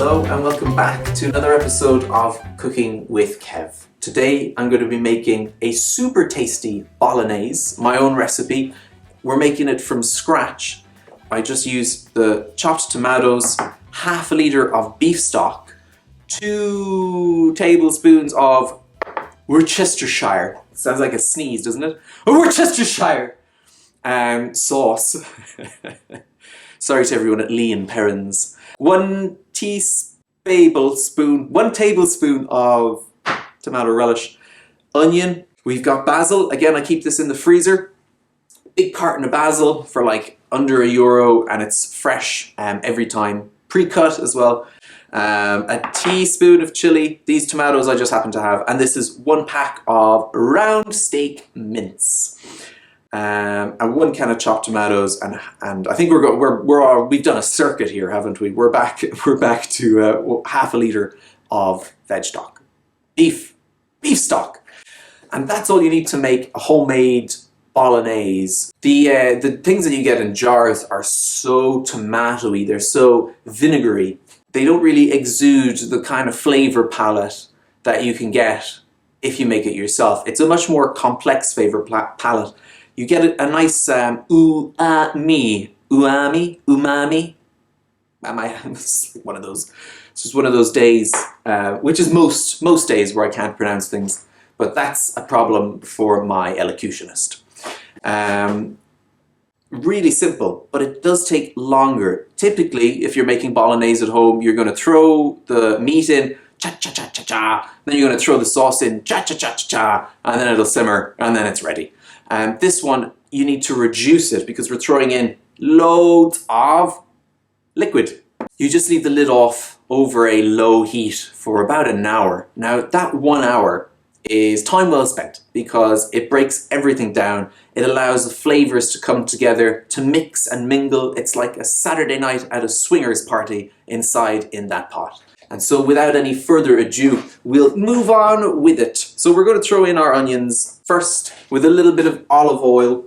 Hello and welcome back to another episode of Cooking with Kev. Today I'm going to be making a super tasty Bolognese, my own recipe. We're making it from scratch. I just used the chopped tomatoes, half a litre of beef stock, 2 tablespoons of Worcestershire. Sounds like a sneeze, doesn't it? Worcestershire! Sauce. Sorry to everyone at Lee and Perrins. 1 tablespoon of tomato relish. Onion. We've got basil. Again, I keep this in the freezer. Big carton of basil for like under €1 and it's fresh every time. Pre-cut as well. A teaspoon of chili. These tomatoes I just happen to have. And this is 1 pack of round steak mince. And 1 can of chopped tomatoes, and I think we've done a circuit here, haven't we? We're back to half a litre of veg stock, beef stock, and that's all you need to make a homemade Bolognese. The things that you get in jars are so tomatoey, they're so vinegary. They don't really exude the kind of flavour palette that you can get if you make it yourself. It's a much more complex flavour palette. You get a nice umami. It's one of those. It's just one of those days, which is most days where I can't pronounce things. But that's a problem for my elocutionist. Really simple, but it does take longer. Typically, if you're making Bolognese at home, you're going to throw the meat in, cha-cha-cha-cha-cha, then you're going to throw the sauce in, cha-cha-cha-cha-cha, and then it'll simmer, and then it's ready. This one, you need to reduce it because we're throwing in loads of liquid. You just leave the lid off over a low heat for about an hour. Now, that 1 hour is time well spent because it breaks everything down. It allows the flavors to come together, to mix and mingle. It's like a Saturday night at a swingers party inside in that pot. And so without any further ado, we'll move on with it. So we're going to throw in our onions first with a little bit of olive oil.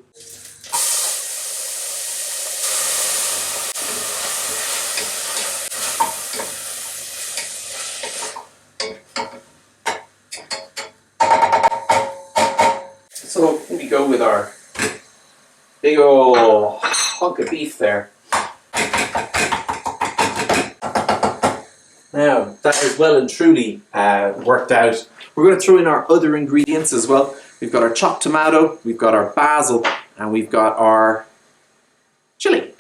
So we go with our big old hunk of beef there. Now, that is well and truly worked out. We're going to throw in our other ingredients as well. We've got our chopped tomato, we've got our basil, and we've got our chili.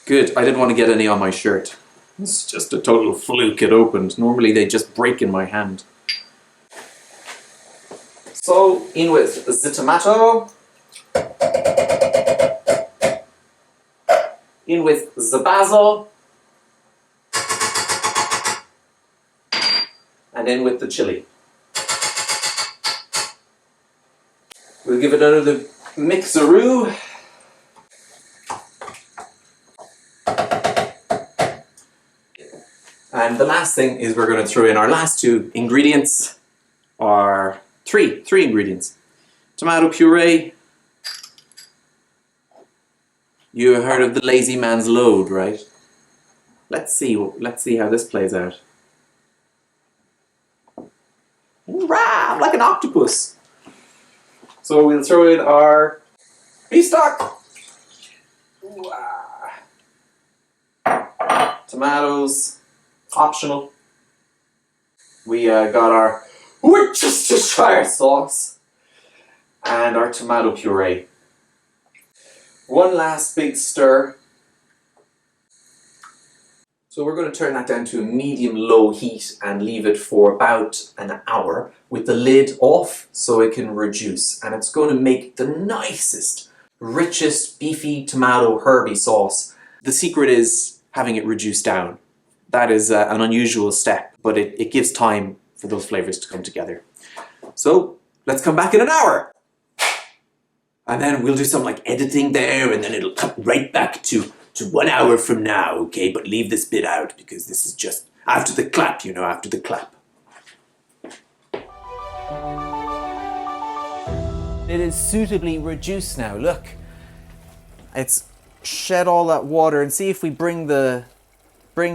Good, I didn't want to get any on my shirt. It's just a total fluke, it opened. Normally they just break in my hand. So, in with the tomato. In with the basil, and in with the chili. We'll give it another mixaroo. And the last thing is we're going to throw in our last 2 ingredients, or three ingredients. Tomato puree. You heard of the lazy man's load, right? Let's see how this plays out. Rah, like an octopus. So we'll throw in our beef stock. Tomatoes, optional. We got our Worcestershire sauce and our tomato puree. 1 last big stir. So we're going to turn that down to a medium-low heat and leave it for about an hour with the lid off so it can reduce. And it's going to make the nicest, richest, beefy tomato herby sauce. The secret is having it reduced down. That is an unusual step, but it gives time for those flavors to come together. So let's come back in an hour. And then we'll do some like editing there, and then it'll cut right back to 1 hour from now, okay? But leave this bit out because this is just after the clap, you know, after the clap. It is suitably reduced now, look. It's shed all that water, and see if we bring the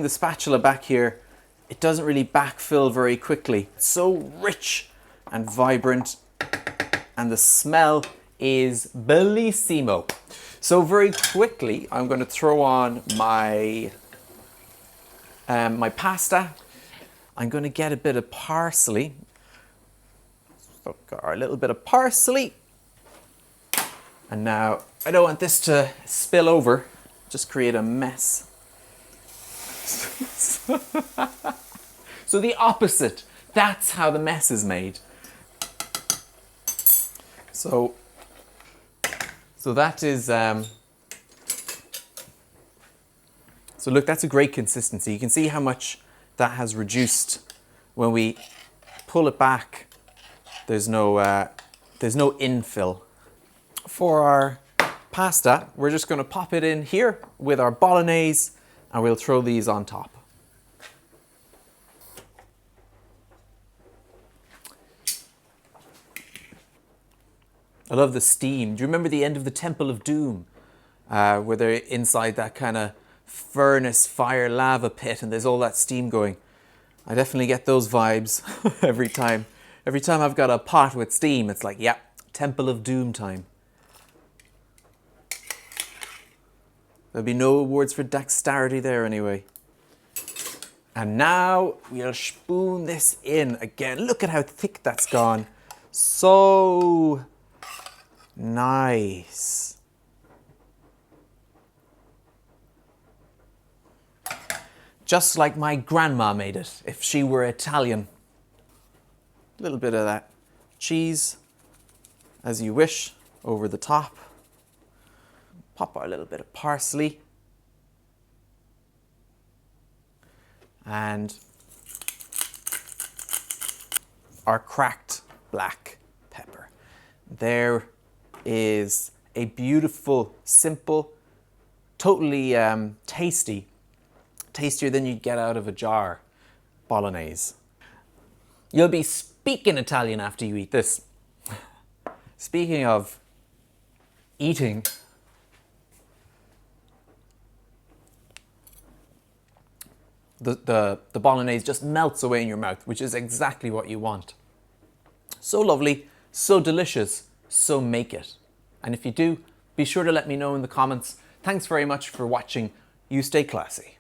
spatula back here, it doesn't really backfill very quickly. It's so rich and vibrant, and the smell is bellissimo. So very quickly, I'm going to throw on my my pasta. I'm going to get a bit of parsley. So got our little bit of parsley. And now, I don't want this to spill over, just create a mess. So the opposite, that's how the mess is made. So that is, so look, that's a great consistency. You can see how much that has reduced when we pull it back. There's no infill. For our pasta, we're just going to pop it in here with our Bolognese, and we'll throw these on top. I love the steam. Do you remember the end of the Temple of Doom? Where they're inside that kind of furnace, fire, lava pit, and there's all that steam going. I definitely get those vibes every time. Every time I've got a pot with steam, it's like, yeah, Temple of Doom time. There'll be no awards for dexterity there anyway. And now we'll spoon this in again. Look at how thick that's gone. So nice. Just like my grandma made it, if she were Italian. A little bit of that cheese, as you wish, over the top. Pop our little bit of parsley. And our cracked black pepper. There is a beautiful, simple, totally tasty, tastier than you'd get out of a jar, Bolognese. You'll be speaking Italian after you eat this. Speaking of eating, the Bolognese just melts away in your mouth, which is exactly what you want. So lovely, so delicious, so make it. And if you do, be sure to let me know in the comments. Thanks very much for watching. You stay classy.